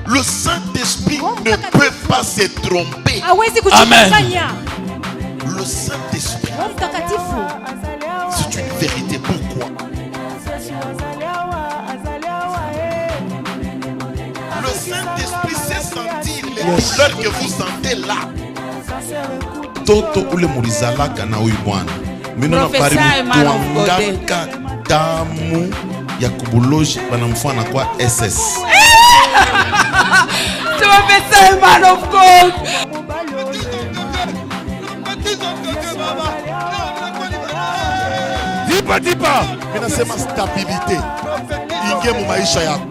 Le Saint-Esprit ne peut pas se tromper. Amen. Le Saint-Esprit, c'est une vérité. Pourquoi? Le Saint-Esprit sait sentir les douleurs que vous sentez là. Toto ule murizala kana uibwana. Minona pari mtuangaka damu ya kubuloji banamfana kwa SS. Tu m'as fait ça, man of God. Dipa. Minasema stabilité. Inge mu maisha yako.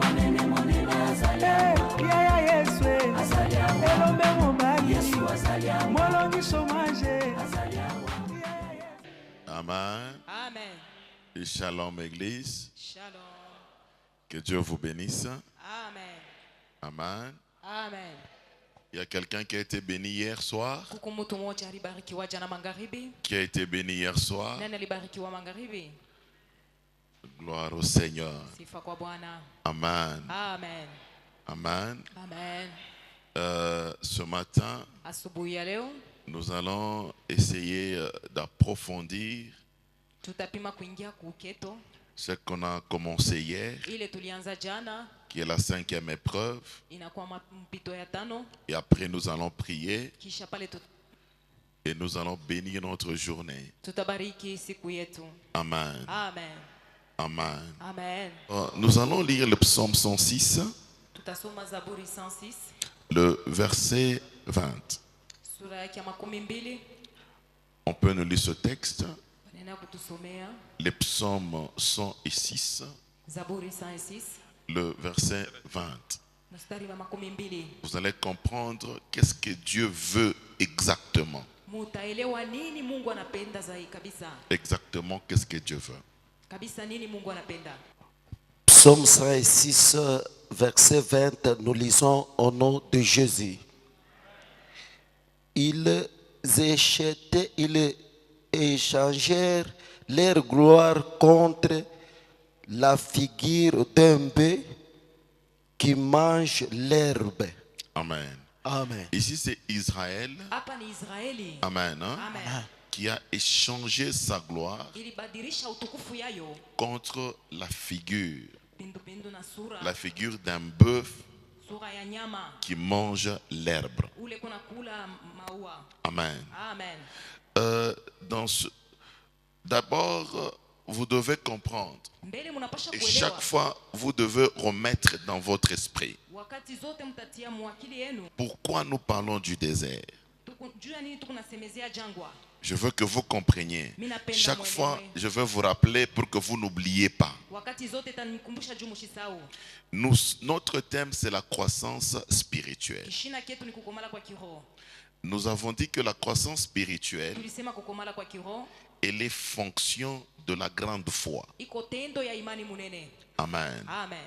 Amen. Amen. Et shalom église. Shalom. Que Dieu vous bénisse. Amen. Amen. Amen. Il y a quelqu'un qui a été béni hier soir. Qui a été béni hier soir. Gloire au Seigneur. Amen. Amen. Amen. Amen. Ce matin, nous allons essayer d'approfondir ce qu'on a commencé hier, qui est la 5e épreuve. Et après, nous allons prier et nous allons bénir notre journée. Amen. Amen. Amen. Amen. Nous allons lire le psaume 106, le verset 20. On peut nous lire ce texte. Les psaumes 106, le verset 20. Vous allez comprendre qu'est-ce que Dieu veut exactement. Exactement, qu'est-ce que Dieu veut. Psaume 106, verset 20, nous lisons au nom de Jésus. Ils échangèrent leur gloire contre la figure d'un bœuf qui mange l'herbe. Amen. Amen. Ici c'est Israël. Amen. Hein? Amen. Qui a échangé sa gloire contre la figure d'un bœuf qui mange l'herbe. Amen. Amen. D'abord, vous devez comprendre. Et chaque fois, vous devez remettre dans votre esprit. Pourquoi nous parlons du désert? Je veux que vous compreniez. Chaque fois, je veux vous rappeler pour que vous n'oubliez pas. Notre thème, c'est la croissance spirituelle. Nous avons dit que la croissance spirituelle, elle est fonction de la grande foi. Amen. Amen.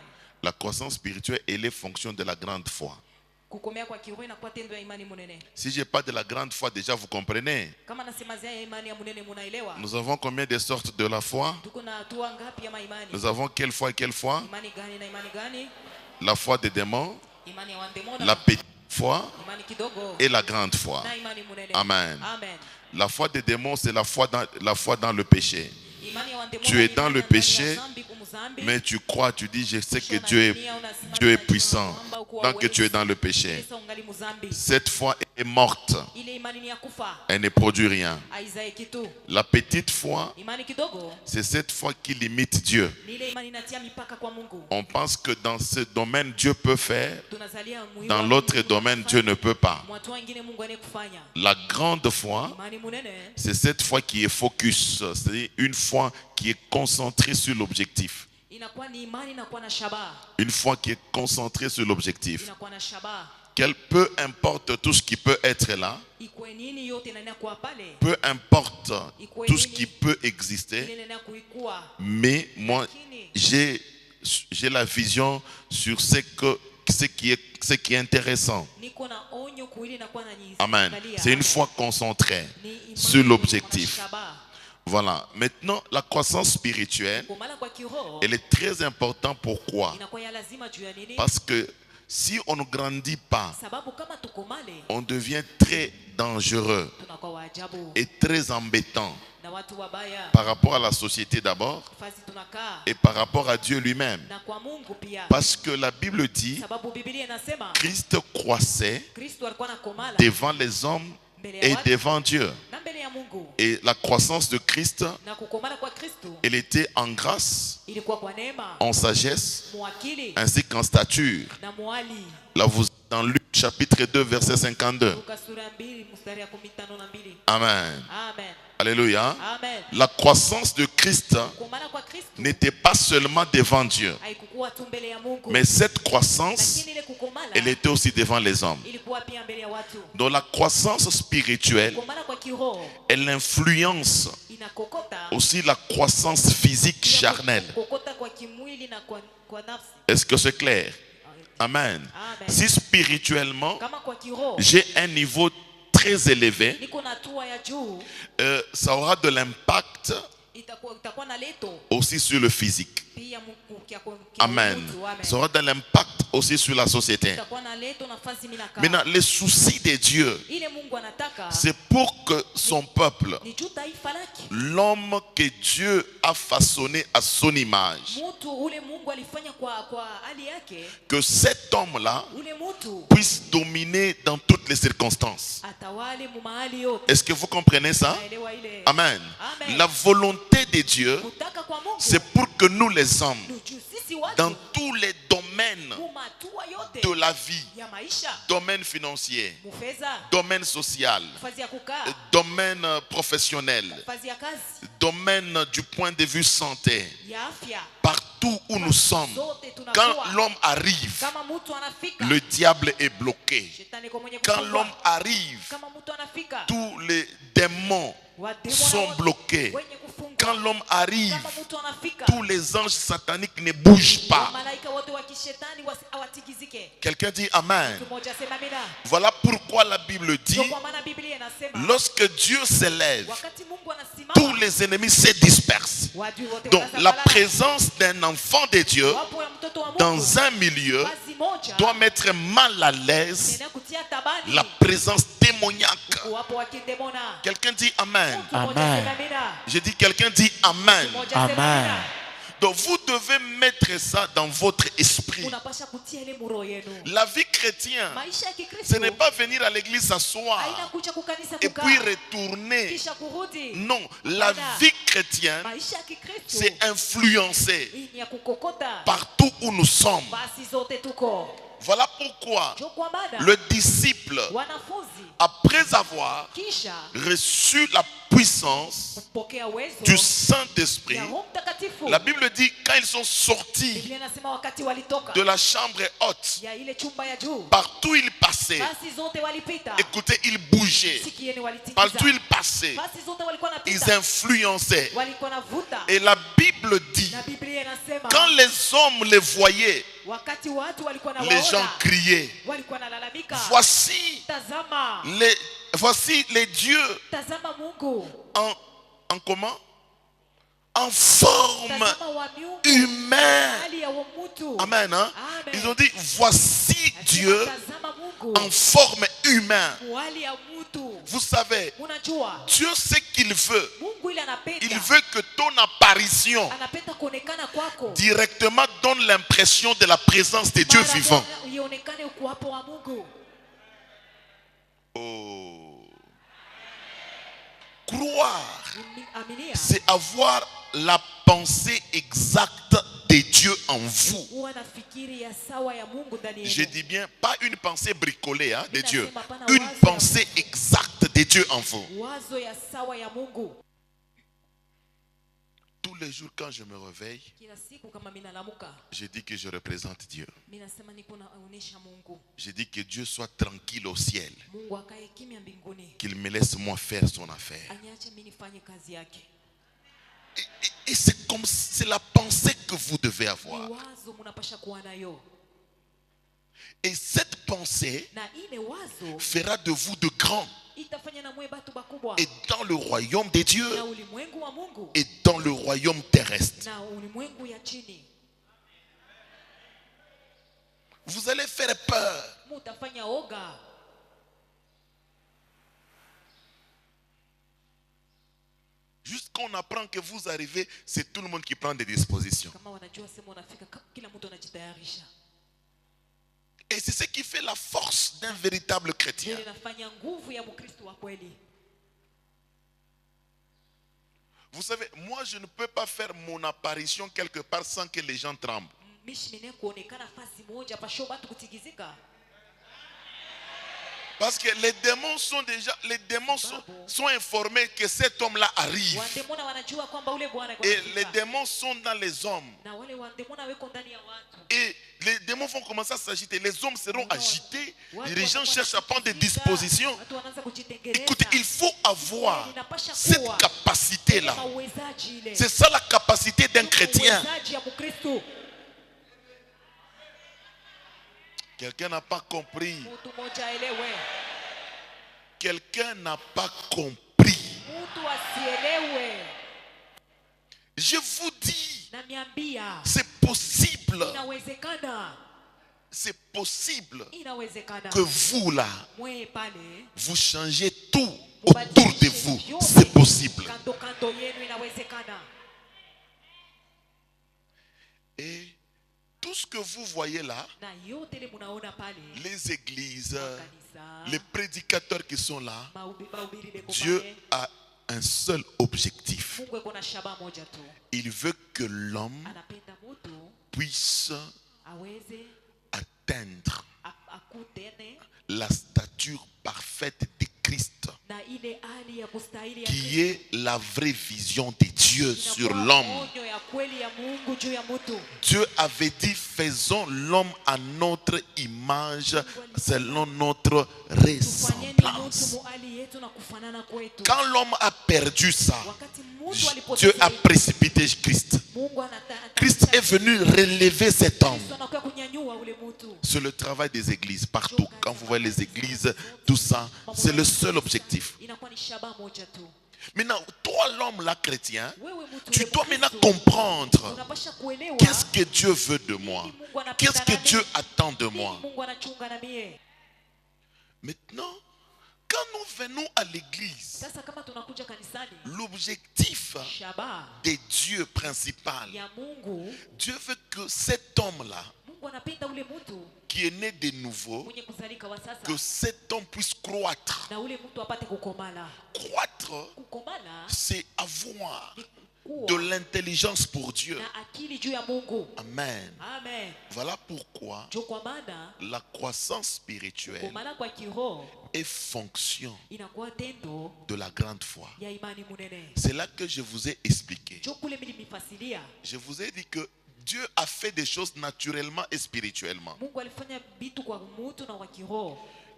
La croissance spirituelle, elle est fonction de la grande foi. Si je n'ai pas de la grande foi, déjà vous comprenez. Nous avons combien de sortes de la foi? Nous avons quelle foi et quelle foi? La foi des démons, la petite foi et la grande foi. Amen. La foi des démons, c'est la foi dans le péché. Tu es dans le péché, mais tu crois, tu dis, je sais que Dieu est puissant. Tant que tu es dans le péché, cette foi est morte. Elle ne produit rien. La petite foi, c'est cette foi qui limite Dieu. On pense que dans ce domaine, Dieu peut faire. Dans l'autre domaine, Dieu ne peut pas. La grande foi, c'est cette foi qui est focus. C'est une foi qui est concentrée sur l'objectif. Une foi qui est concentrée sur l'objectif. Peu importe tout ce qui peut être là, peu importe tout ce qui peut exister, mais moi j'ai la vision sur ce qui est intéressant. Amen. C'est une foi concentrée sur l'objectif. Voilà. Maintenant, la croissance spirituelle, elle est très importante. Pourquoi? Parce que Si on ne grandit pas, on devient très dangereux et très embêtant par rapport à la société d'abord et par rapport à Dieu lui-même. Parce que la Bible dit, Christ croissait devant les hommes et devant Dieu. Et la croissance de Christ, elle était en grâce, en sagesse, ainsi qu'en stature. Là, vous êtes dans Luc chapitre 2, verset 52. Amen. Alléluia. Amen. La croissance de Christ n'était pas seulement devant Dieu, mais cette croissance, elle était aussi devant les hommes. Donc la croissance spirituelle, elle influence aussi la croissance physique charnelle. Est-ce que c'est clair? Amen. Si spirituellement, j'ai un niveau très élevé, ça aura de l'impact aussi sur le physique. Amen. Ça aura de l'impact aussi sur la société. Maintenant, le souci de Dieu, c'est pour que son peuple, l'homme que Dieu a façonné à son image, que cet homme-là puisse dominer dans toutes les circonstances. Est-ce que vous comprenez ça? Amen. La volonté de Dieu, c'est pour que nous les hommes, dans tous les domaines de la vie, domaine financier, domaine social, domaine professionnel, domaine du point de vue santé, partout où nous sommes, quand l'homme arrive, le diable est bloqué. Quand l'homme arrive, tous les démons sont bloqués. Quand l'homme arrive, tous les anges sataniques ne bougent pas. Quelqu'un dit Amen. Voilà pourquoi la Bible dit, lorsque Dieu s'élève, tous les ennemis se dispersent. Donc la présence d'un enfant de Dieu dans un milieu doit mettre mal à l'aise la présence démoniaque. Quelqu'un dit Amen. Amen. Je dis quelqu'un dit Amen. Amen. Donc vous devez mettre ça dans votre esprit. La vie chrétienne, ce n'est pas venir à l'église s'asseoir et puis retourner. Non, la vie chrétienne, c'est influencer partout où nous sommes. Voilà pourquoi le disciple, après avoir reçu la puissance du Saint-Esprit, la Bible dit quand ils sont sortis de la chambre haute, partout ils passaient, écoutez, ils bougeaient, partout ils passaient, ils influençaient. Et la Bible dit, quand les hommes les voyaient, les gens criaient, voici les dieux en comment? En forme humaine. Amen. Hein? Ils ont dit, voici Dieu en forme humaine. Vous savez, Dieu sait qu'il veut. Il veut que ton apparition directement donne l'impression de la présence de Dieu vivant. Oh. Croire, c'est avoir la pensée exacte de Dieu en vous. Je dis bien, pas une pensée bricolée de Dieu, une pensée exacte de Dieu en vous. Tous les jours quand je me réveille, je dis que je représente Dieu. Je dis que Dieu soit tranquille au ciel, qu'il me laisse moi faire son affaire. Et c'est comme, c'est la pensée que vous devez avoir. Et cette pensée fera de vous de grands. Et dans le royaume des dieux et dans le royaume terrestre. Vous allez faire peur. Mutafanya oga. Juste quand on apprend que vous arrivez, c'est tout le monde qui prend des dispositions. Et c'est ce qui fait la force d'un véritable chrétien. Vous savez, moi je ne peux pas faire mon apparition quelque part sans que les gens tremblent. Parce que les démons sont informés que cet homme-là arrive. Et les démons sont dans les hommes. Et les démons vont commencer à s'agiter. Les hommes seront agités. Et les gens cherchent à prendre des dispositions. Écoutez, il faut avoir cette capacité-là. C'est ça la capacité d'un chrétien. Quelqu'un n'a pas compris. Quelqu'un n'a pas compris. Je vous dis, c'est possible. C'est possible que vous là, vous changez tout autour de vous. C'est possible. Et tout ce que vous voyez là, les églises, les prédicateurs qui sont là, Dieu a un seul objectif. Il veut que l'homme puisse atteindre la stature parfaite de Christ, qui est la vraie vision de Dieu sur l'homme. Dieu avait dit, faisons l'homme à notre image, selon notre ressemblance. Quand l'homme a perdu ça, Dieu a précipité Christ. Christ est venu relever cet homme. C'est le travail des églises, partout. Quand vous voyez les églises, tout ça, c'est le seul objectif. Maintenant, toi l'homme là chrétien, tu dois maintenant comprendre qu'est-ce que Dieu veut de moi. Qu'est-ce que Dieu attend de moi. Maintenant, quand nous venons à l'église, l'objectif de Dieu principal, Dieu veut que cet homme-là, qui est né de nouveau, que cet homme puisse croître. Croître, c'est avoir de l'intelligence pour Dieu. Amen. Voilà pourquoi la croissance spirituelle est fonction de la grande foi. C'est là que je vous ai expliqué. Je vous ai dit que Dieu a fait des choses naturellement et spirituellement.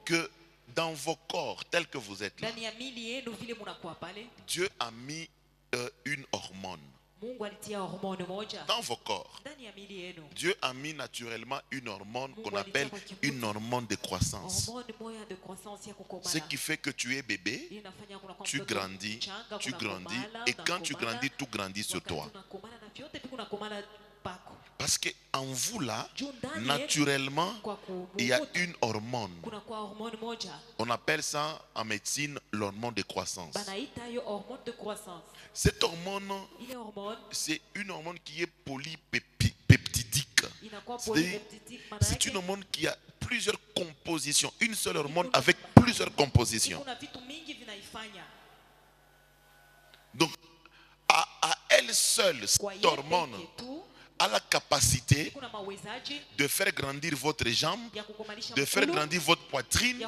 Que dans vos corps tels que vous êtes là, Dieu a mis une hormone. Dans vos corps, Dieu a mis naturellement une hormone qu'on appelle une hormone de croissance. Ce qui fait que tu es bébé, tu grandis, et quand tu grandis, tout grandit sur toi. Parce qu'en vous là, naturellement, il y a une hormone. On appelle ça en médecine l'hormone de croissance. Cette hormone, c'est une hormone qui est polypeptidique. C'est une hormone qui a plusieurs compositions. Une seule hormone avec plusieurs compositions. Donc, à elle seule, cette hormone a la capacité de faire grandir votre jambe, de faire grandir votre poitrine,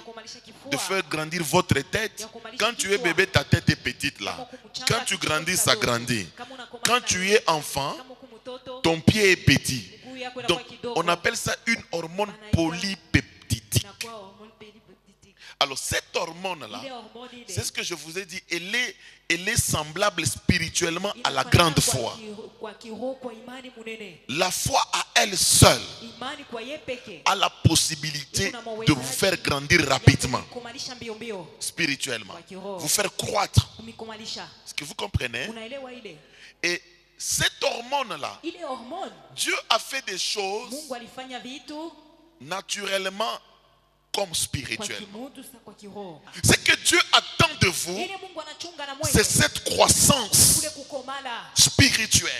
de faire grandir votre tête. Quand tu es bébé, ta tête est petite là. Quand tu grandis, ça grandit. Quand tu es enfant, ton pied est petit. Donc, on appelle ça une hormone polypeptidique. Alors cette hormone-là, c'est ce que je vous ai dit, elle est semblable spirituellement à la grande foi. La foi à elle seule a la possibilité de vous faire grandir rapidement, spirituellement, vous faire croître. Est-ce que vous comprenez? Et cette hormone-là, Dieu a fait des choses naturellement comme spirituellement. Ce que Dieu attend de vous, c'est cette croissance spirituelle.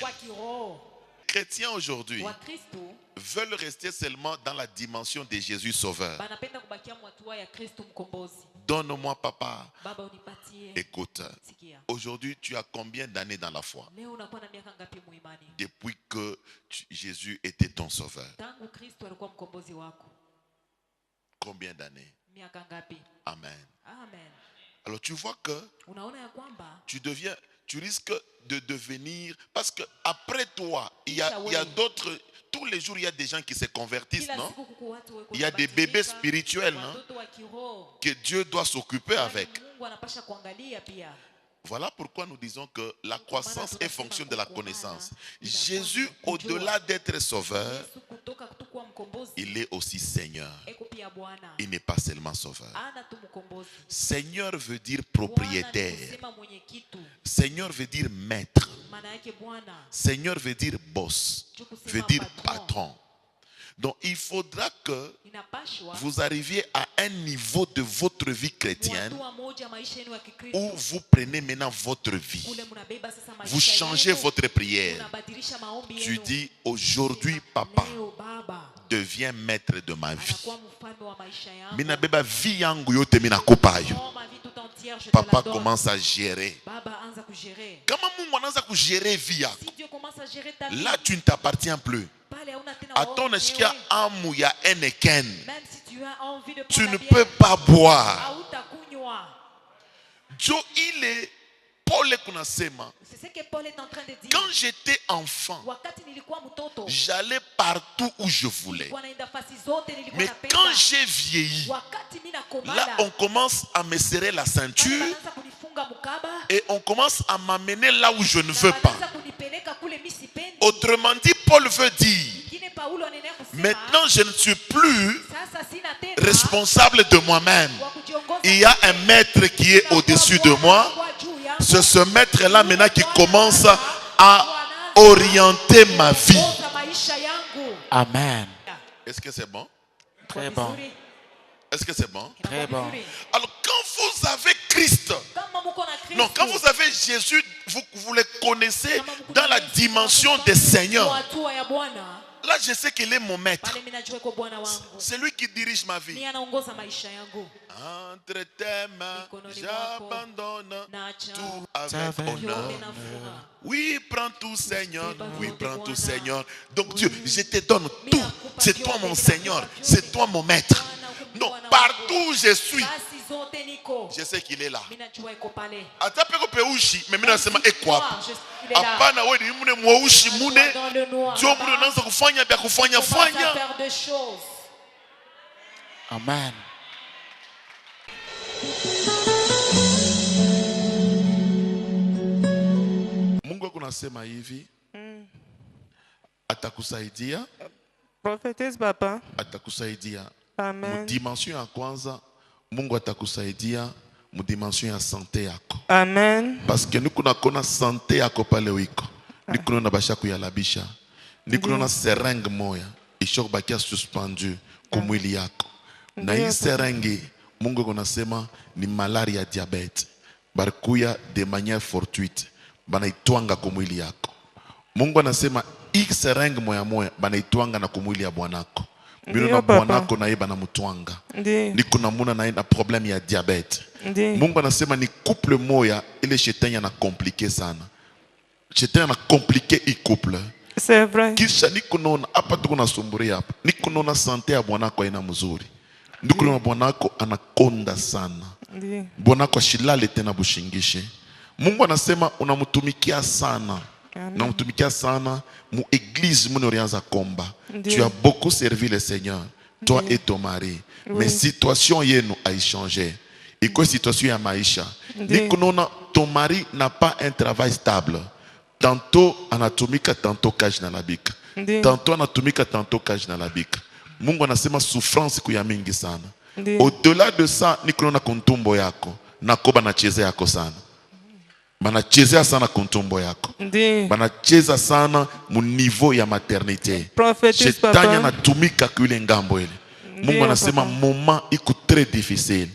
Chrétiens aujourd'hui veulent rester seulement dans la dimension de Jésus Sauveur. Donne-moi, papa. Écoute, aujourd'hui, tu as combien d'années dans la foi? Depuis que Jésus était ton Sauveur. Combien d'années? Amen. Alors tu vois que tu risques de devenir, parce que après toi, il y a d'autres, tous les jours il y a des gens qui se convertissent, non? Il y a des bébés spirituels, non? Que Dieu doit s'occuper avec. Voilà pourquoi nous disons que la croissance est fonction de la connaissance. Jésus, au-delà d'être sauveur, il est aussi Seigneur. Il n'est pas seulement sauveur. Seigneur veut dire propriétaire. Seigneur veut dire maître. Seigneur veut dire boss. Veut dire patron. Donc il faudra que vous arriviez à un niveau de votre vie chrétienne où vous prenez maintenant votre vie. Vous changez votre prière. Tu dis aujourd'hui, papa, deviens maître de ma vie. Papa commence à gérer. Comment gérer vie? Là, tu ne t'appartiens plus. Tu ne peux pas boire. Joe, il est Paul Kunasema. C'est ce que Paul est en train de dire. Quand j'étais enfant, j'allais partout où je voulais. Mais quand j'ai vieilli, là on commence à me serrer la ceinture et on commence à m'amener là où je ne veux pas. Autrement dit, Paul veut dire, maintenant je ne suis plus responsable de moi-même. Il y a un maître qui est au-dessus de moi. C'est ce maître-là maintenant qui commence à orienter ma vie. Amen. Est-ce que c'est bon? Très bon. Est-ce que c'est bon? Très bon. Alors quand vous avez Christ, non, quand vous avez Jésus, vous le connaissez dans la dimension des seigneurs. Là, je sais qu'il est mon maître. C'est lui qui dirige ma vie. Entre tes mains, j'abandonne tout avec honneur. Oui, prends tout, Seigneur. Oui, prends tout, Seigneur. Donc Dieu, je te donne tout. C'est toi mon Seigneur. C'est toi mon maître. Non, partout où je suis, je sais qu'il est là. Amen. Mungu kunasema hivi, atakusaidia. Prophetess Papa. Atakusaidia. Amen. Dimension ya kwanza, Mungu atakusaidia mu dimension ya santé yako. Amen. Parce que nous kuna santé yako pale wiko. Nikuno na basha kuyalabisha. Nikuno na seringue moya ishoko bakia suspendu kumwili yako. Na hii seringue Mungu kunasema ni malaria diabete. Barikuya de manière fortuite. Banaitwanga kumwili yako. Mungu anasema hii seringue moya banaitwanga na kumwili ya bwanako. Bino na bwanako na yeba na mutwanga. Niko na muna na problème ya diabete. Mungu anasema ni couple moya ile shetani ana compliqué sana. Shetani ana compliqué i couple. C'est vrai. Kisha niko naona hapa tuko nasumburia hapa. Niko naona sante ya bwanako ina mzuri. Niko naona bwanako anakonda sana. Bwanako shilale tena bushingishe. Mungu anasema unamtumikia sana. Unamtumikia sana mu église mu orianza komba. Tu as beaucoup servi le Seigneur, toi et ton mari. Mais situation yenu a changé. Et quoi situation ya maisha? Nikonona ton mari n'a pas un travail stable. Tantôt anatumika, tantôt kaji na labika. Tantôt anatumika, tantôt kaji na labika. Mungu anasema souffrance kuya mingi sana. Au-delà de ça, nikonona kuntumbo yako. Nakoba na cheze yako sana. Banachezea sana kuntumbo yako. Banacheza sana mu niveau ya maternité. Shetani anatumika kule ngambo ile. Mungu anasema moment iko très difficile.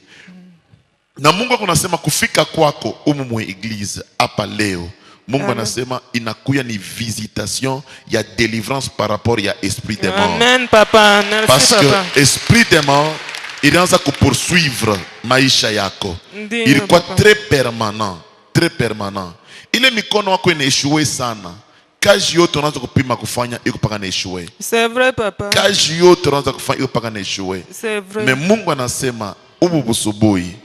Na Mungu anasema kufika kwako umu église hapa leo. Mungu anasema inakuya ni visitation ya délivrance par rapport ya esprit des morts. Amen, papa. Merci, parce papa. que esprit des morts ilianza kupoursuivre maisha yako. Ilikuwa très permanent, très permanent. Ile mikono wako inaeshue sana. Kazi yote unaanza kupima kufanya iko paka naeshue. C'est vrai, papa. Kazi yote unaanza kufanya iko paka naeshue. C'est vrai. Mais Mungu anasema ubu busubuhi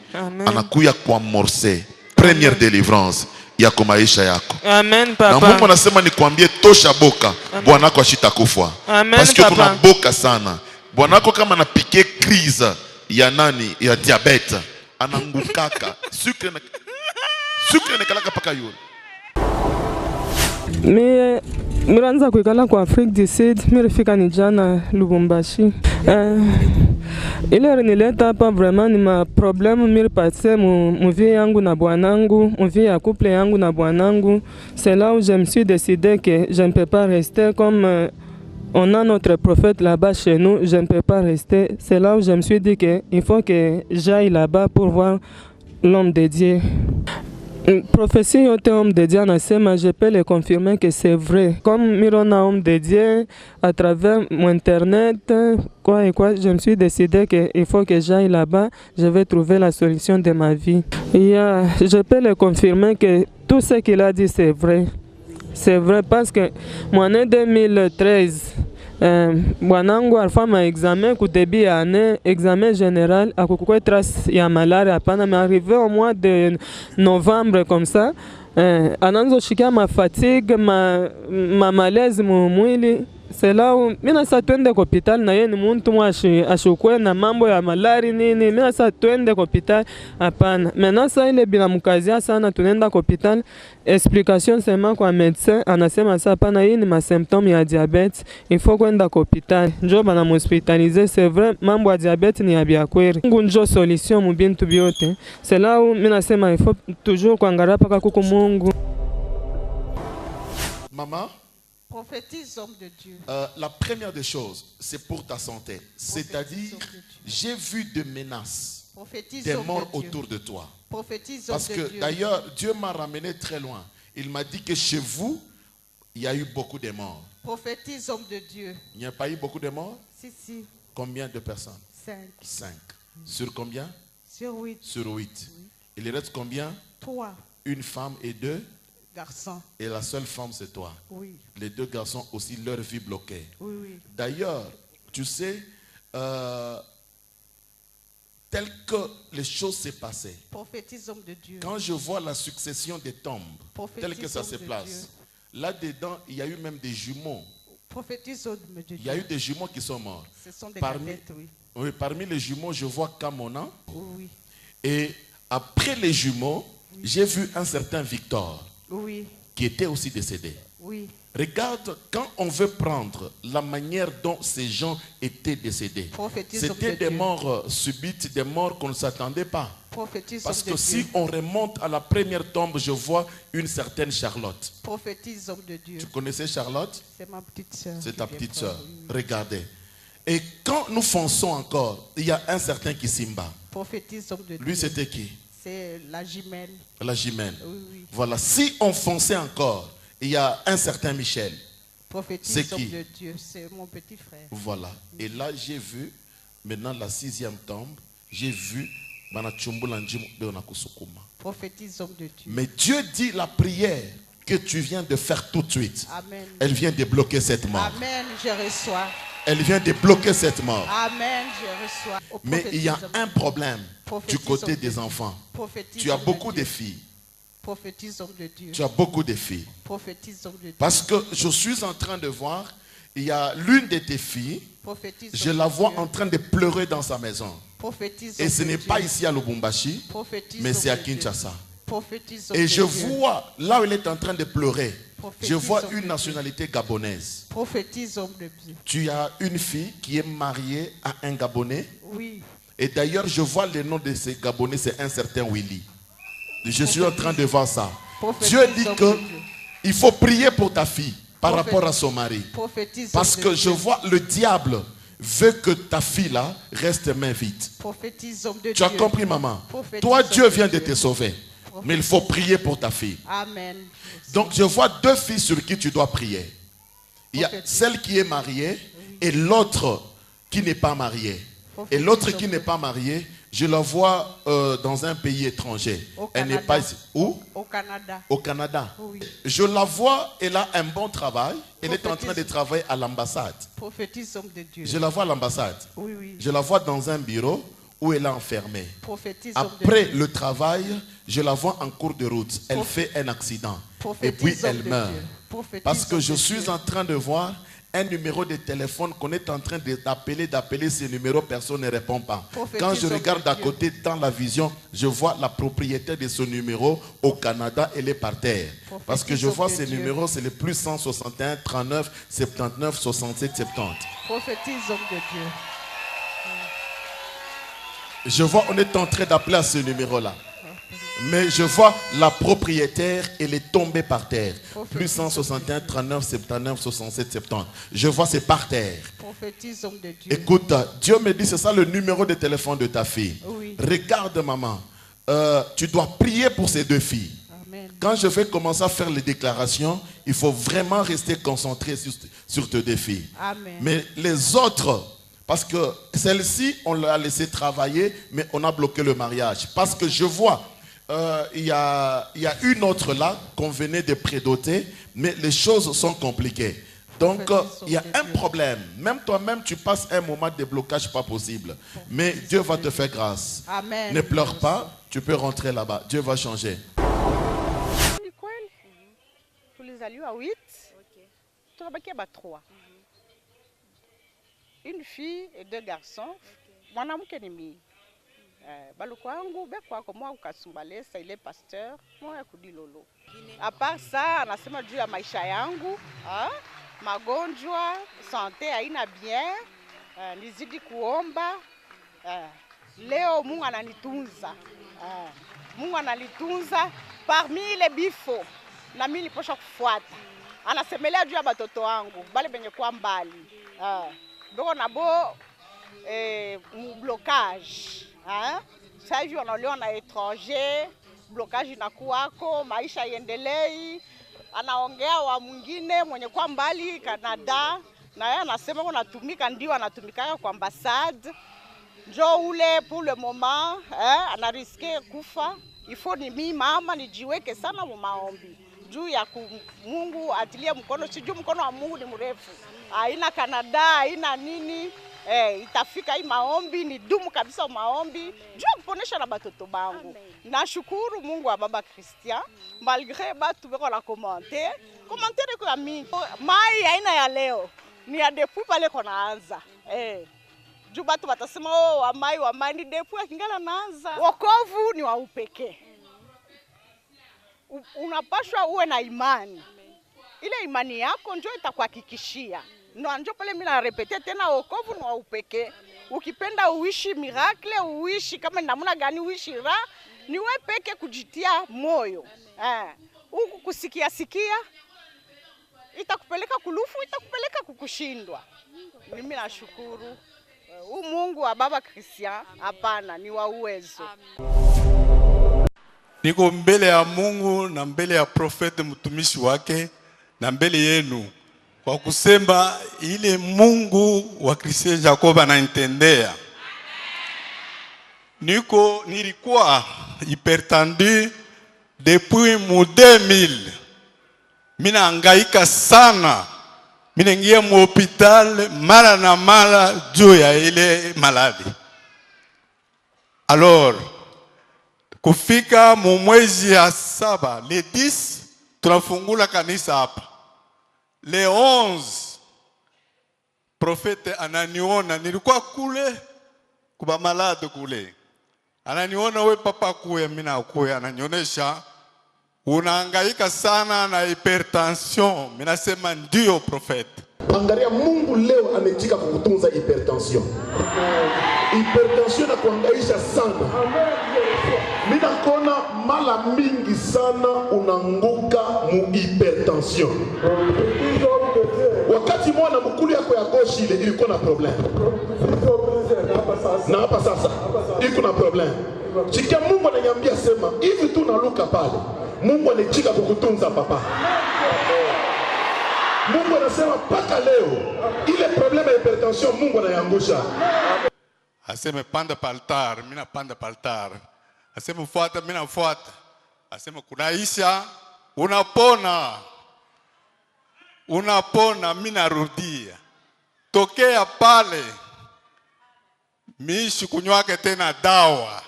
anakuya kuamorce première délivrance yako maisha yako. Amen, papa. Na Mungu anasema nikwambie tosha boka, bwana wako ashitakufa. Parce que kuna boka sana. Bwana wako kama anapike crise ya nani ya diabete, anangukaka. Sucre nekalaka paka yule. Miranza kuikala kwa Afrique du Sud, mirifika ni jana Lubumbashi. Ile nileta hapa vraiment ni ma problème miripatse mu vie yangu na bwanangu, mu vie ya couple yangu na bwanangu. C'est là où je me suis décidé que je ne peux pas rester comme on a notre prophète là-bas chez nous, je ne peux pas rester. C'est là où je me suis dit qu'il faut que j'aille là-bas pour voir l'homme de Dieu. Prophétie yote homme de Dieu anasema, je peux le confirmer que c'est vrai. Comme mirona homme de Dieu à travers mon internet, quoi et quoi, je me suis décidé qu'il faut que j'aille là-bas, je vais trouver la solution de ma vie. Je peux le confirmer que tout ce qu'il a dit c'est vrai. C'est vrai parce que moi en 2013, bwanangu alifanya examen ku début ya année, examen général akukukwe trace ya malaria hapana, mais arrivé au mois de novembre comme ça, anaanza shikia ma fatigue, ma malaise mu mwili. C'est là où mina sa twende kwa hospital na yeye ni mtu ashukwe na mambo ya malari nini, mina sa twende kwa hospital hapana. Maintenant ça ile bila mkazia sana tunaenda kwa hospital, explication sema kwa médecin anasema ça hapana, hii ni ma symptômes ya diabète, il faut kwenda kwa hospital. Njoo bana hospitaliser, c'est vrai mambo ya diabète ni ya bia kweli. Mungu njoo solution mu bintu byote. C'est là où mina sema il faut toujours kuangalia paka kuko Mungu. Maman, prophétise, homme de Dieu. La première des choses, c'est pour ta santé. C'est-à-dire, j'ai vu des menaces, des morts autour de toi. Parce que d'ailleurs, Dieu m'a ramené très loin. Il m'a dit que chez vous, il y a eu beaucoup de morts. Prophétise, homme de Dieu. Il n'y a pas eu beaucoup de morts? Si. Combien de personnes? 5. Sur combien? Sur 8. Sur 8. Oui. Il reste combien? 3. Une femme et 2 garçons. Et la seule femme, c'est toi. Oui. Les 2 garçons aussi, leur vie bloquée. Oui. D'ailleurs, tu sais, tel que les choses s'est passées. Prophétise, homme de Dieu. Quand je vois la succession des tombes, telle que ça se place, là-dedans, il y a eu même des jumeaux. Prophétise, homme de Dieu. Il y a eu des jumeaux qui sont morts. Ce sont des cadettes, oui. Oui, parmi les jumeaux, je vois Kamona. Oui. Et après les jumeaux, j'ai vu un certain Victor. Oui. Qui était aussi décédé. Oui. Regarde, quand on veut prendre la manière dont ces gens étaient décédés, c'était des morts subites, des morts qu'on ne s'attendait pas. Parce que si on remonte à la première tombe, je vois une certaine Charlotte. Prophétise, homme de Dieu. Tu connaissais Charlotte? C'est ma petite soeur. C'est ta petite soeur. Regardez. Et quand nous fonçons encore, il y a un certain Kisimba. Prophétise, homme de Dieu. Lui, c'était qui? C'est la jumelle. La jumelle. Oui. Voilà. Si on fonçait encore, il y a un certain Michel. Prophétise, homme de Dieu. C'est mon petit frère. Voilà. Et là, j'ai vu, maintenant la 6e tombe, j'ai vu prophétise, homme de Dieu. Mais Dieu dit la prière que tu viens de faire tout de suite. Amen. Elle vient débloquer cette mort. Amen, je reçois. Elle vient débloquer cette mort. Amen, je reçois. Mais il y a un problème du côté des enfants. Tu as beaucoup de filles. Prophétise, homme de Dieu. Tu as beaucoup de filles. Prophétise, homme de Dieu. Parce que je suis en train de voir, il y a l'une de tes filles, je la vois en train de pleurer dans sa maison. Et ce n'est pas ici à Lubumbashi, mais c'est à Kinshasa. Et je vois, là où elle est en train de pleurer, je vois une nationalité gabonaise. Prophétise, homme de Dieu. Tu as une fille qui est mariée à un Gabonais. Oui. Et d'ailleurs, je vois le nom de ce Gabonais, c'est un certain Willy. Je suis en train de voir ça. Dieu dit qu'il faut prier pour ta fille par rapport à son mari. Parce que je vois le diable veut que ta fille là reste main vide. Prophétise, homme de Tu as Dieu. compris, maman? Prophétise, Toi, Dieu homme de vient de Dieu. te sauver. Mais il faut prier pour ta fille. Amen. Donc, je vois deux filles sur qui tu dois prier. Il y a celle qui est mariée et l'autre qui n'est pas mariée. Et l'autre qui n'est pas mariée, je la vois dans un pays étranger. Elle n'est pas ici. Où? Au Canada. Au Canada. Oui. Je la vois, elle a un bon travail. Elle est en train de travailler à l'ambassade. Prophétise, homme de Dieu. Je la vois à l'ambassade. Oui, oui. Je la vois dans un bureau où elle est enfermée. Prophétise, homme de Après Dieu. le travail, je la vois en cours de route. Elle fait un accident. Et puis Prophétise, homme elle de meurt. Dieu. Prophétise, Parce que homme je de suis Dieu. en train de voir un numéro de téléphone qu'on est en train d'appeler ce numéro, personne ne répond pas. Prophétise, Quand je homme de regarde à Dieu. côté dans la vision, je vois la propriétaire de ce numéro au Canada, elle est par terre. Prophétise, Parce que je homme vois de ce Dieu. numéro, c'est le plus 161 39 79 67 70. Prophétise, homme de Dieu. Je vois, on est en train d'appeler à ce numéro-là. Mais je vois la propriétaire, elle est tombée par terre. Plus 161 39 79 67 70. Je vois, c'est par terre. Prophétise, homme de Dieu. Écoute, Dieu me dit, c'est ça le numéro de téléphone de ta fille. Oui. Regarde, maman, tu dois prier pour ces deux filles. Amen. Quand je vais commencer à faire les déclarations, il faut vraiment rester concentré sur tes deux filles. Amen. Mais les autres, parce que celle-ci, on l'a laissé travailler, mais on a bloqué le mariage. Parce que je vois, il y a une autre là qu'on venait de prédoter, mais les choses sont compliquées. Donc, il y a un problème. Même toi-même, tu passes un moment de blocage pas possible. Mais Dieu va te faire grâce. Amen. Ne pleure pas, tu peux rentrer là-bas. Dieu va changer. Ni kweli tulizaliwa 8 tukabakia ba 3 une fille et 2 garçons mwanamke ni mimi baluku wangu bekwako mwa ukasumbalesa ile pasteur mwa kudilolo a part ça anasema juu ya maisha yangu magonjwa sante haina bien nizidi kuomba leo Mungu ananitunza Mungu analitunza parmi ile bifo na mimi niliposha kufuata. Anasemelea juu ya batoto wangu bale benye kwa mbali. Beko nabo blocage. Sasa hivi wanaolewa na étranger, blocage inakuwako, maisha iendelei. Anaongea wa mwingine mwenye kwa mbali Canada na yeye anasema unatumika ndio anatumika kwa ambassade. Njo ule pour le moment anariske kufa. Ifo ni mimi mama nijiweke sana mu maombi. Juu ya Mungu atilie mkono, sijui mkono wa Mungu ni mrefu. Haina Canada, haina nini. Itafika hii maombi ni dumu kabisa maombi. Juu kuponesha na batoto bangu. Nashukuru Mungu wa baba Christian malgré batu beko la commentaire kwa mingi. Mai haina ya leo. Ni ya depuis pale konaanza. Juu batu batasema wamai ni depuis akingala naanza. Wokovu ni wa upekee. Unapashwa uwe na imani. Ile imani yako ndio itakuhakikishia. Ndio pale mimi na repete tena wokovu ni wa upekee. Ukipenda uishi miracle, uishi kama namna gani uishi ni wewe peke kujitia moyo. Huku kusikia itakupeleka kulufu, itakupeleka kukushindwa. Mimi nashukuru. Mungu wa baba Christian hapana ni wa uwezo. Niko mbele ya Mungu na mbele ya profeti mtumishi wake na mbele yenu kwa kusema ile Mungu wa Christian Jacob ananitendea. Nilikuwa hypertendu depuis mu 2000. Mina hangaika sana. Mina ingia mu hospital mara na mara juu ya ile maladie. Alors kufika mu mwezi ya 7 le 10 tunafungula kanisa hapa. Le 11 profete ananiona, nilikuwa kule kuba malade kule. Ananiona we papa kuya, mimi nakuya, ananionyesha unahangaika sana na hypertension. Mimi nasema ndio profete. Angalia Mungu leo ametika kukutunza hypertension. Hypertension na kuhangaisha sana. Mimi nakuona mala mingi sana unanguka mu hypertension. Wakati mwana mkulu yako ya gauche wewe shile ilikuwa na problem. Na hapa sasa iko na problem. Chikia Mungu ananiambia sema hivi tu naluka pale. Mungu anachika kukutunza papa. Mungu anasema paka leo ile problema ya hypertension Mungu anayangusha. Aseme panda paltar, mina panda paltar. Aseme ufuata, mina ufuata. Aseme kunaisha, unapona. Unapona, mina rudia. Tokea pale, miishi kunywake tena dawa.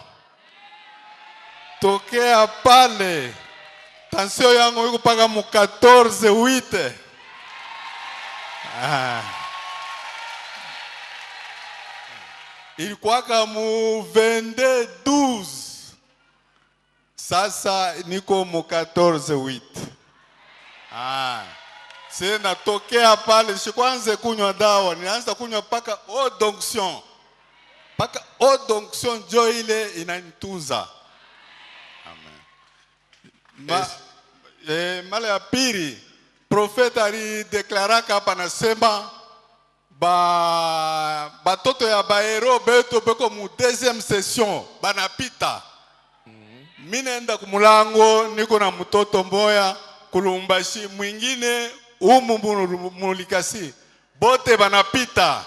Tokea pale, tansio yangu yuko paka mu 14-8. Ilikuwaka mu 22-12. Sasa niko mu 14-8. Sena tokea pale, sikwanze kunywa dawa, nilianza kunywa paka odonction. Paka odonction jo ile inanitunza. Amen. Mala ya pili, profeta alideklaraka hapa nasema batoto ya baero beto beko mu deuxième session banapita. Mimi naenda kumulango niko na mtoto mboya kulumbashi mwingine umu mulikasi bote banapita.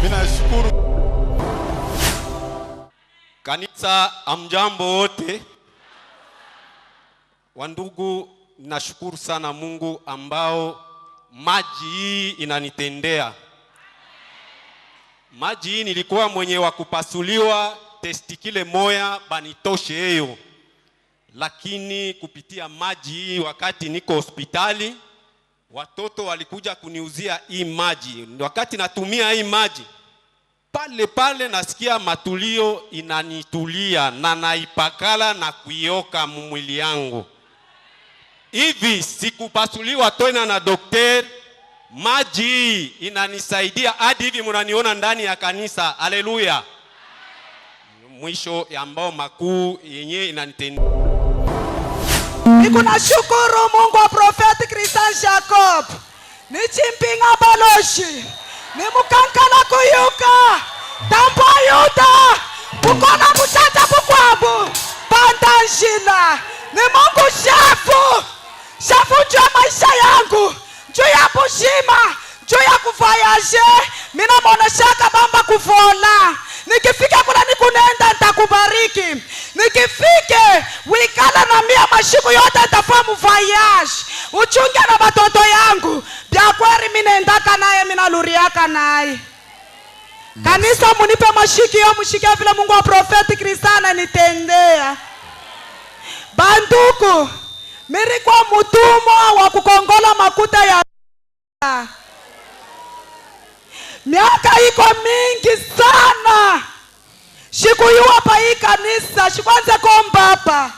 Mina shukuru kanisa. Amjambo wote wandugu, nashukuru sana Mungu ambao maji hii inanitendea. Maji hii nilikuwa mwenye wa kupasuliwa testikile moya banitoshe hiyo, lakini kupitia maji hii wakati niko hospitali watoto walikuja kuniuzia hii maji. Wakati natumia hii maji pale pale nasikia matulio inanitulia na naipakala na kuioka mwili yangu. Hivi sikupasuliwa tena na daktari, maji inanisaidia hadi hivi mnaniona ndani ya kanisa. Haleluya. Mwisho ambao makuu yenye inanitendea. Nikunashukuru Mungu wa Prophet Christian Jacob. Ni chimpinga baloshi. Ni mukankala kuyuka. Tampo yuta. Ukona mutata kukwabu. Pandanjila. Ni Mungu shafu. Shafu juu ya maisha yangu. Juu ya bushima. Juu ya kuvoyaje. Mina moneshaka bamba kuvola. Nikifika kuna nikunenda nitakubariki. Nikifike wikala na mia mashiku yote nitafamu voyage. Uchunge na batoto yangu. Bia kweri minendaka naye minaluriaka naye. Kanisa munipe mashiki yo mshike vile Mungu wa Prophet Christian nitendea. Banduku, miri kwa mutumwa wa kukongola makuta ya miaka iko mingi sana. Shikuyua pa hii kanisa, shikwanze komba hapa.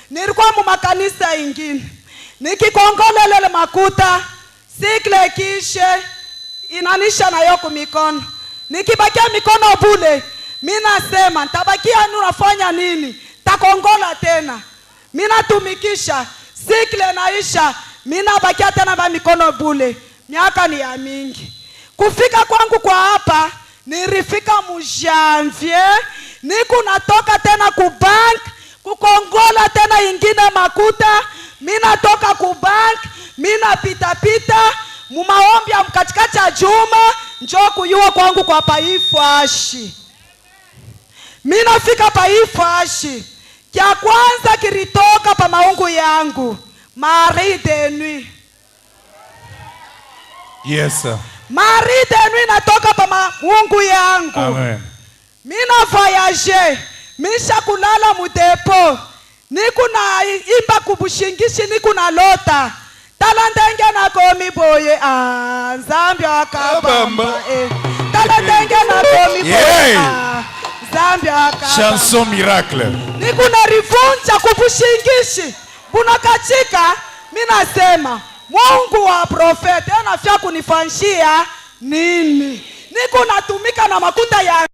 Nilikuwa mu makanisa ingine. Nikikongola lele makuta, sikle kishe, inanisha na yoku mikono. Nikibakia mikono bule, mina sema, tabakia nunafanya nini? Takongola tena. Mina tumikisha, sikle naisha, mina bakia tena ba mikono bule. Miaka ni ya mingi. Kufika kwangu kwa hapa, nilifika mu Janvier, niku natoka tena ku bank, kukongola tena ingine makuta, mina toka ku bank, mina pita, mumaombi ya mkatikati ya juma, njoo kuyua kwangu kwa paifashi. Mina fika paifashi, kia kwanza kiritoka pa maungu yangu, Marie de Nuit. Yes sir. Marie de Nuit natoka pa maungu yangu. Amen. Mina voyage, misha kulala mu depo. Niku na imba kubushingishi, niku na lota. Talandenge na komi boye, Zambia wakabamba. Talandenge na komi boye, Zambia wakabamba. Chanson miracle. Niku na rivunja kubushingishi. Bunakachika, mina sema, Mungu wa Prophet, anafia kunifanshia nini? Niku natumika na makuta ya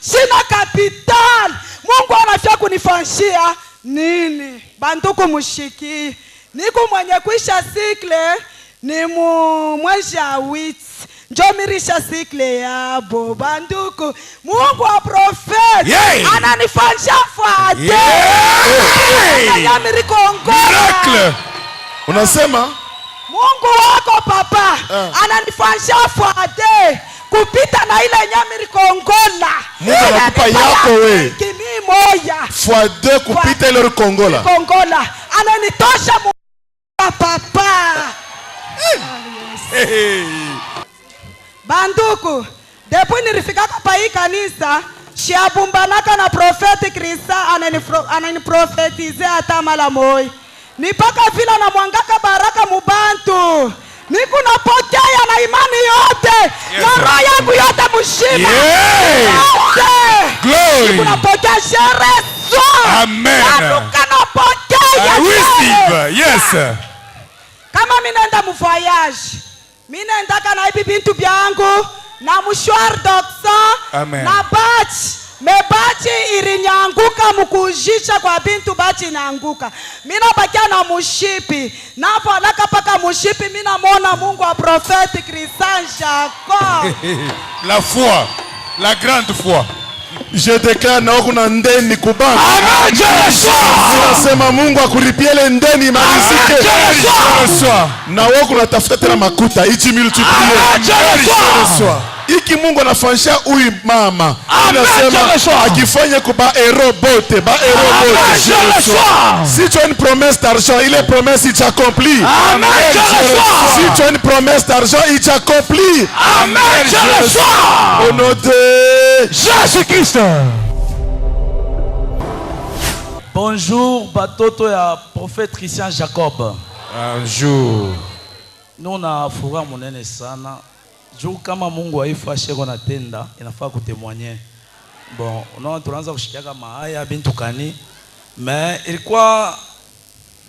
sina kapital. Mungu anafia kunifanshia nini? Banduku mushiki. Niku mwenye kuisha sikle, ni mwezi wit njo mirisha sikle ya bobanduku Mungu wa profeti ananifanyia fade miracle. Unasema Mungu wako papa ananifanyia fade kupita na ile nyamiri kongola. Mungu anakupa yako we kimi moya fade kupita ile kongola. Kongola ananitosha papa. Banduku, depuis nilifika kwa hii kanisa, shiabumbanaka na profeti Krista ananiprofetize hata mara moja. Nipaka vile na mwangaka baraka mubantu. Niku napokea na imani yote. Na roho yangu yote mshima. Glory. Niku napokea sherehe. Amen. Nanuka napokea. Receive. Yes. Kama mimi naenda mvoyage, mimi naenda kana hivi bintu byangu na mshwar doksa na bachi. Mebachi irinyanguka mukujisha kwa bintu bachi inaanguka. Mina bakia na mushipi. Napo alaka paka mushipi mina mona Mungu wa profeti Christian Jacob. La foi. La grande foi. Je déclare na kuna ndeni kubanga. Amen. Nasema Mungu akulipie ndeni malizike. Na wewe unatafuta tena makuta ichi multiplier. Iki Mungu anafanyia huyu mama. Anasema akifanya kuba erobote, ba erobote. Si tu as une promesse d'argent, il est promesse il s'accomplit. Amen. Si tu as une promesse d'argent, il s'accomplit. Amen. Au nom de Jésus-Christ. Bonjour, batoto ya prophète Christian Jacob. Bonjour. Nous na furaha munene sana. Juu kama Mungu haifa sheko na tenda inafaa kutemwanye. Bon, unaona tunaanza kushikiaga mahaya bintu kani. Mais ilikuwa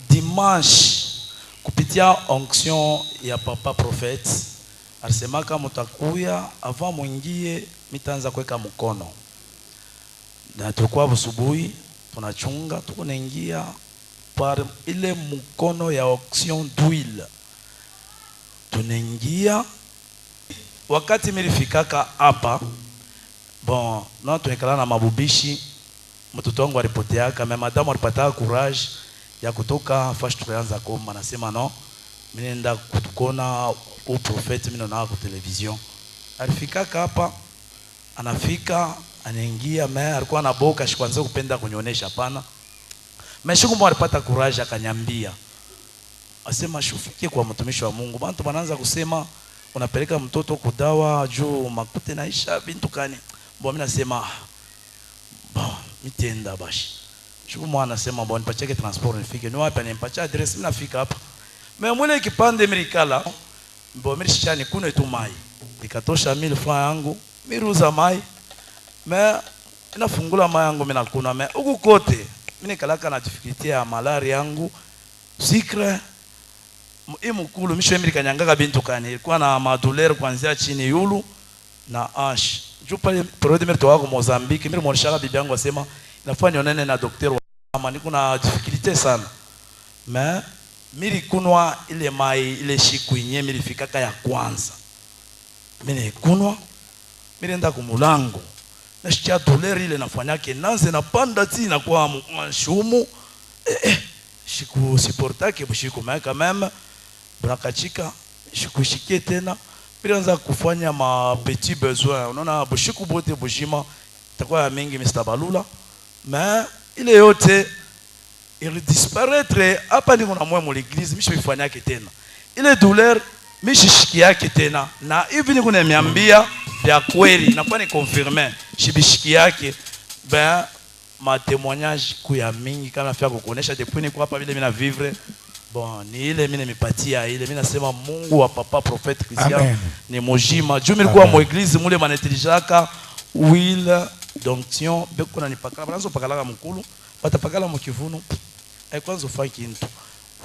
dimanche kupitia onction ya papa prophète. Alisema kama mtakuya avant mwingie mitaanza kuweka mkono. Na tulikuwa asubuhi tunachunga tunaingia par ile mkono ya onction d'huile. Tunaingia wakati nilifikaka hapa bon na tunikala na mabubishi mtoto wangu alipotea kama madamu alipata courage ya kutoka fash tukaanza kuomba nasema no mimi nenda kutukona au profeti mimi naona kwa television alifikaka hapa anafika anaingia mimi alikuwa na boka shikwanza kupenda kunionyesha pana meshuku mwa alipata courage akanyambia asema shufikie kwa mtumishi wa Mungu bantu wanaanza kusema unapeleka mtoto kudawa juu makute naisha bintu kani mbona mimi nasema bon mitenda bashi shuku mwana anasema bon nipacheke transport nifike ni wapi nimpacha address mimi nafika hapa mimi mwele kipande mirikala mbona mimi shani kuna tu mai nikatosha 1000 francs yangu miruza mai mimi inafungula mai yangu mimi nakuna mimi huko kote mimi nikalaka na difficulty ya malaria yangu sikre mkulu misho Amerika nyangaka bintu kani ilikuwa na madouleur kuanzia chini yulu na ash juu pale periode mimi toka Mozambique mimi mwanashaka bibi yangu asema inafanya nene na daktari mama niko na difficulty sana mais mimi kunwa ile mai ile shiku yenyewe mimi fikaka ya kwanza mimi kunwa mimi nenda kumulango na shikia douleur ile nafanyake nanze na panda ti na kwa shumu shiku supportake bushiku mais quand même Brakachika shikushikie tena pilianza kufanya ma petit besoin unaona bushiku bote bushima takuwa mingi mistabalula mais ile yote il disparaître hapa niko na mwa mu l'église mishifanya tena ile douleur mishishikiake tena na hivi niko niambia vya kweli nakuwa ni confirmer shibishiki yake ben ma témoignage kuya mingi kama afya kuonesha depuis niko hapa vile mimi na vivre. Bon, ni ile mimi nimepatia ile mimi nasema Mungu wa papa prophète Christian ni mojima. Juu nilikuwa mu église mule manetilijaka huile d'onction beko na nipakala banazo pakala mkulu patapakala mkivuno kwanza ufanye kintu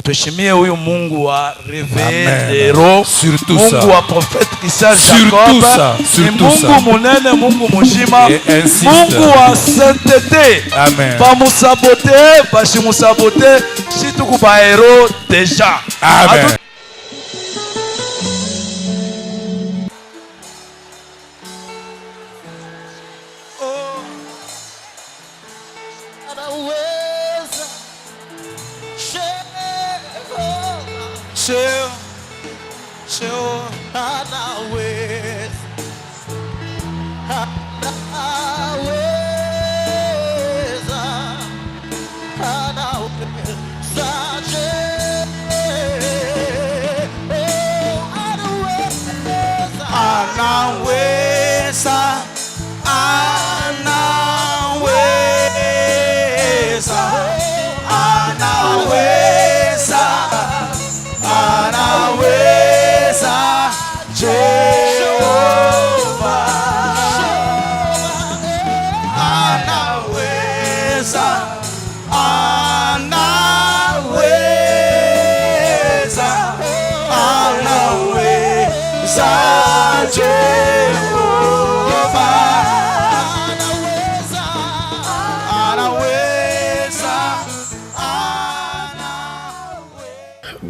tuheshimie huyu Mungu wa Revelero Mungu wa prophète Christian Jacob Mungu munene Mungu mojima Mungu wa sainteté pas musabote pas si musabote si tukuba hero déjà. Amen.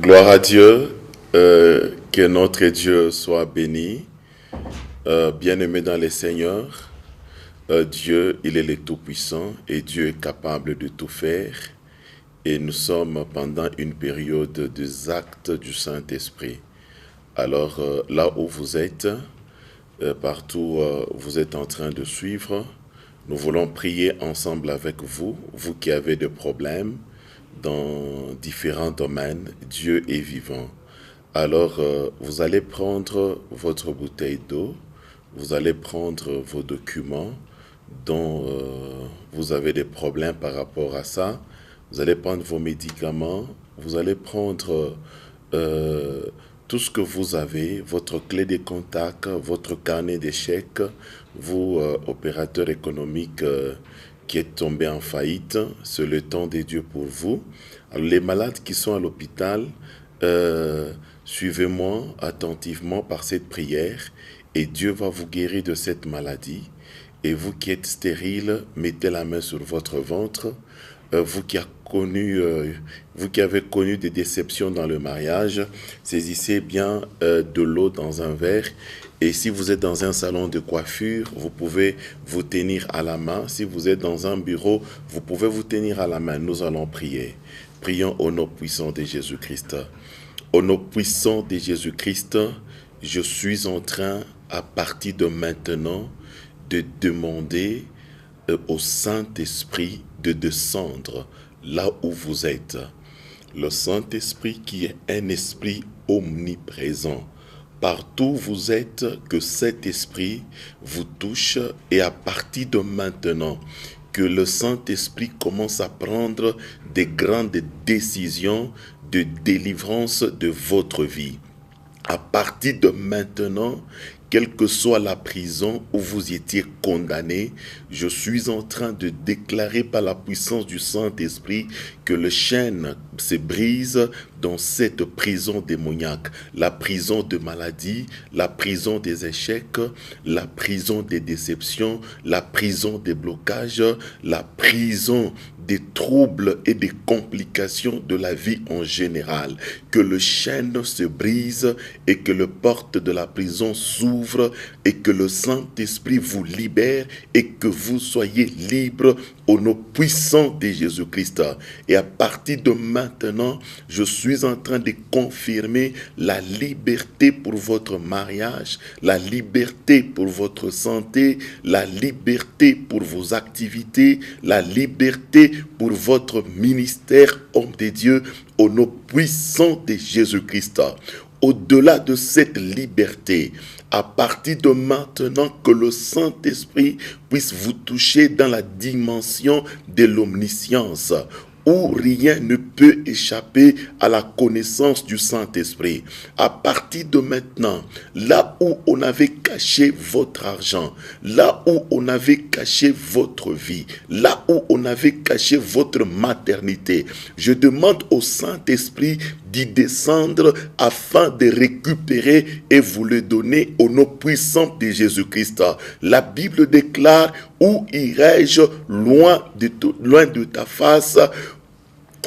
Gloire à Dieu, que notre Dieu soit béni. Bien-aimé dans les seigneurs, Dieu, il est le Tout-Puissant et Dieu est capable de tout faire. Et nous sommes pendant une période des actes du Saint-Esprit. Alors là où vous êtes, partout vous êtes en train de suivre, nous voulons prier ensemble avec vous, vous qui avez des problèmes dans différents domaines. Dieu est vivant. Alors vous allez prendre votre bouteille d'eau, vous allez prendre vos documents dont vous avez des problèmes par rapport à ça. Vous allez prendre vos médicaments, vous allez prendre tout ce que vous avez, votre clé de contact, votre carnet d'échecs, vous, opérateurs économiques qui êtes tombés en faillite, c'est le temps de Dieu pour vous. Alors, les malades qui sont à l'hôpital, suivez-moi attentivement par cette prière et Dieu va vous guérir de cette maladie. Et vous qui êtes stérile, mettez la main sur votre ventre. Vous qui avez connu des déceptions dans le mariage, saisissez bien de l'eau dans un verre. Et si vous êtes dans un salon de coiffure, vous pouvez vous tenir à la main. Si vous êtes dans un bureau, vous pouvez vous tenir à la main. Nous allons prier. Prions au nom puissant de Jésus-Christ. Au nom puissant de Jésus-Christ, je suis en train, à partir de maintenant, de demander au Saint-Esprit de descendre là où vous êtes. Le Saint-Esprit qui est un esprit omniprésent. Partout où vous êtes, que cet esprit vous touche et à partir de maintenant, que le Saint-Esprit commence à prendre des grandes décisions de délivrance de votre vie. À partir de maintenant, quelle que soit la prison où vous étiez condamné, je suis en train de déclarer par la puissance du Saint-Esprit que le chaîne se brise dans cette prison démoniaque. La prison de maladie, la prison des échecs, la prison des déceptions, la prison des blocages, la prison des troubles et des complications de la vie en général. Que le chaîne se brise et que le porte de la prison s'ouvre et que le Saint-Esprit vous libère et que vous soyez libres au nom puissant de Jésus-Christ. Et à partir de maintenant, je suis en train de confirmer la liberté pour votre mariage, la liberté pour votre santé, la liberté pour vos activités, la liberté pour votre ministère, homme de Dieu, au nom puissant de Jésus-Christ. Au-delà de cette liberté, à partir de maintenant, que le Saint-Esprit puisse vous toucher dans la dimension de l'omniscience, où rien ne peut échapper à la connaissance du Saint-Esprit. À partir de maintenant, là où on avait caché votre argent, là où on avait caché votre vie, là où on avait caché votre maternité, je demande au Saint-Esprit d'y descendre afin de récupérer et vous le donner au nom puissant de Jésus-Christ. La Bible déclare: où irai-je loin de ta face?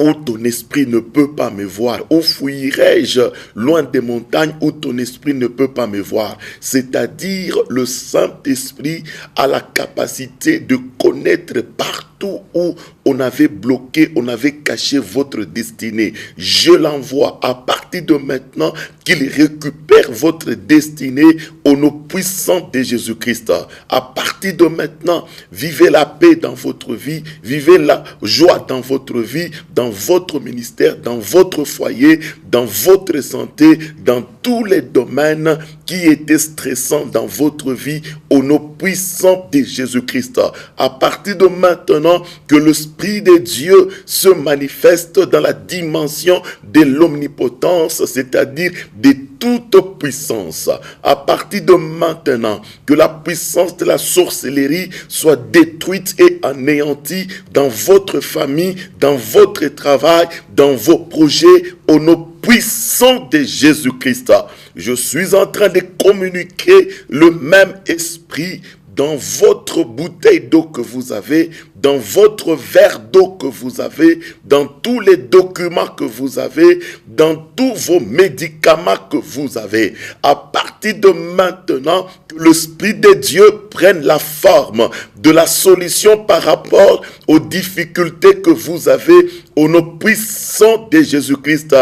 où ton esprit ne peut pas me voir? Où fuirai-je loin des montagnes où ton esprit ne peut pas me voir? C'est-à-dire, le Saint-Esprit a la capacité de connaître partout où on avait bloqué, on avait caché votre destinée. Je l'envoie à partir de maintenant qu'il récupère votre destinée au nom puissant de Jésus-Christ. À partir de maintenant, vivez la paix dans votre vie, vivez la joie dans votre vie, dans votre ministère, dans votre foyer, dans votre santé, dans tous les domaines qui étaient stressants dans votre vie au nom puissant de Jésus-Christ. À partir de maintenant, que l'Esprit de Dieu se manifeste dans la dimension de l'omnipotence, c'est-à-dire de toute puissance. À partir de maintenant, que la puissance de la sorcellerie soit détruite et anéantie dans votre famille, dans votre travail, dans vos projets, au nom puissant de Jésus-Christ. Je suis en train de communiquer le même esprit dans votre bouteille d'eau que vous avez, dans votre verre d'eau que vous avez, dans tous les documents que vous avez, dans tous vos médicaments que vous avez. À partir de maintenant, que l'Esprit de Dieu prenne la forme de la solution par rapport aux difficultés que vous avez au nom puissant de Jésus-Christ.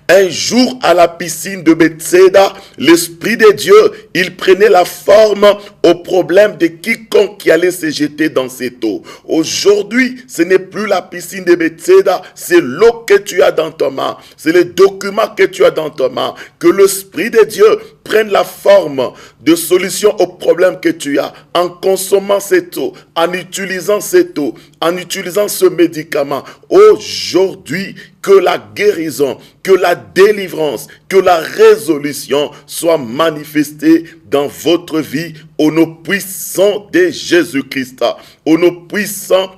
Un jour à la piscine de Bethsaida, l'Esprit de Dieu, il prenait la forme au problème de quiconque qui allait se jeter dans cette eau. Aujourd'hui, ce n'est plus la piscine de Bethsaida, c'est l'eau que tu as dans ta main, c'est les documents que tu as dans ta main. Que l'Esprit de Dieu prenne la forme de solution au problème que tu as en consommant cette eau, en utilisant cette eau, en utilisant ce médicament. Aujourd'hui, que la guérison, que la délivrance, que la résolution soient manifestées dans votre vie au nom puissant de Jésus-Christ. Au nom puissant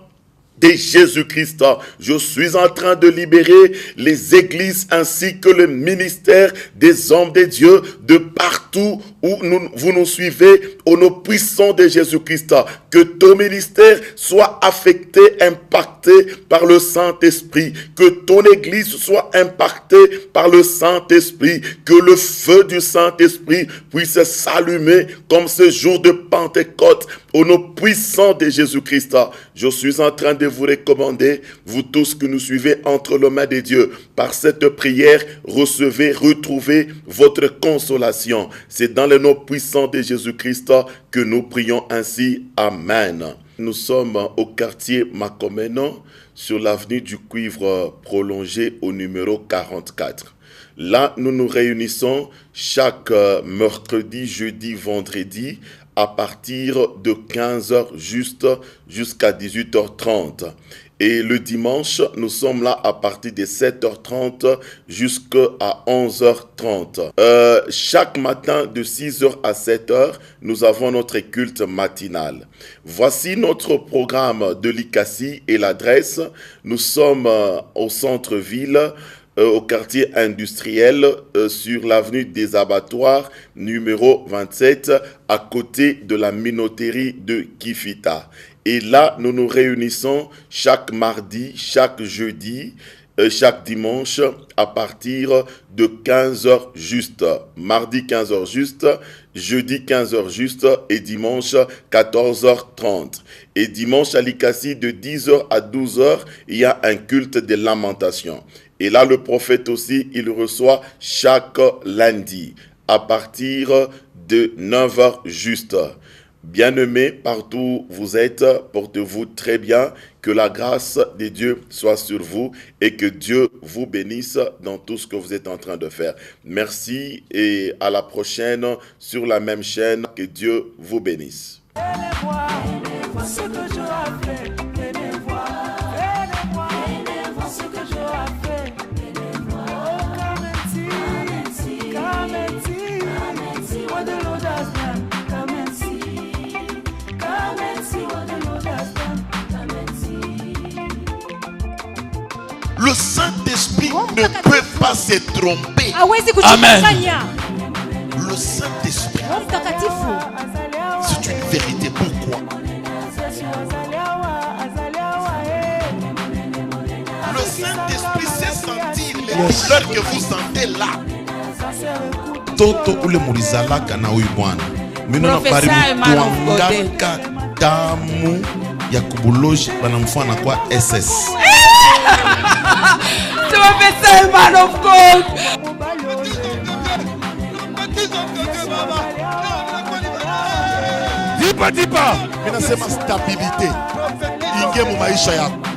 de Jésus-Christ. Je suis en train de libérer les églises ainsi que le ministère des hommes de Dieu de partout où vous nous suivez au nom puissant de Jésus-Christ. Que ton ministère soit affecté, impacté par le Saint-Esprit. Que ton église soit impactée par le Saint-Esprit. Que le feu du Saint-Esprit puisse s'allumer comme ce jour de Pentecôte au nom puissant de Jésus-Christ. Je suis en train de vous recommander, vous tous que nous suivez entre les mains de Dieu, par cette prière, recevez, retrouvez votre consolation. C'est dans le nom puissant de Jésus-Christ que nous prions ainsi. Amen. Nous sommes au quartier Makomeno, sur l'avenue du Cuivre prolongé au numéro 44. Là, nous nous réunissons chaque mercredi, jeudi, vendredi, à partir de 15h juste jusqu'à 18h30. Et le dimanche, nous sommes là à partir de 7h30 jusqu'à 11h30. Chaque matin, de 6h à 7h, nous avons notre culte matinal. Voici notre programme de l'ICACI et l'adresse. Nous sommes au centre-ville, au quartier industriel, sur l'avenue des Abattoirs, numéro 27, à côté de la minoterie de Kifita. Et là, nous nous réunissons chaque mardi, chaque jeudi, chaque dimanche, à partir de 15h juste. Mardi 15h juste, jeudi 15h juste et dimanche 14h30. Et dimanche à l'ICACI, de 10h à 12h, il y a un culte de lamentation. Et là, le prophète aussi, il reçoit chaque lundi à partir de 9h juste. Bien-aimés, partout où vous êtes, portez-vous très bien. Que la grâce de Dieu soit sur vous et que Dieu vous bénisse dans tout ce que vous êtes en train de faire. Merci et à la prochaine sur la même chaîne. Que Dieu vous bénisse. Le Saint-Esprit ne peut pas se tromper. Amen. Le Saint-Esprit, c'est une vérité. Pourquoi? Le Saint-Esprit douleur que vous sentez là. Toto ule mulizalaka na huyu bwana. Minona bari mtuangaka damu ya kubuloji banamfana kwa SS. Professor, man of God. Dipa. Minasema stabilité. Inge mu maisha yako.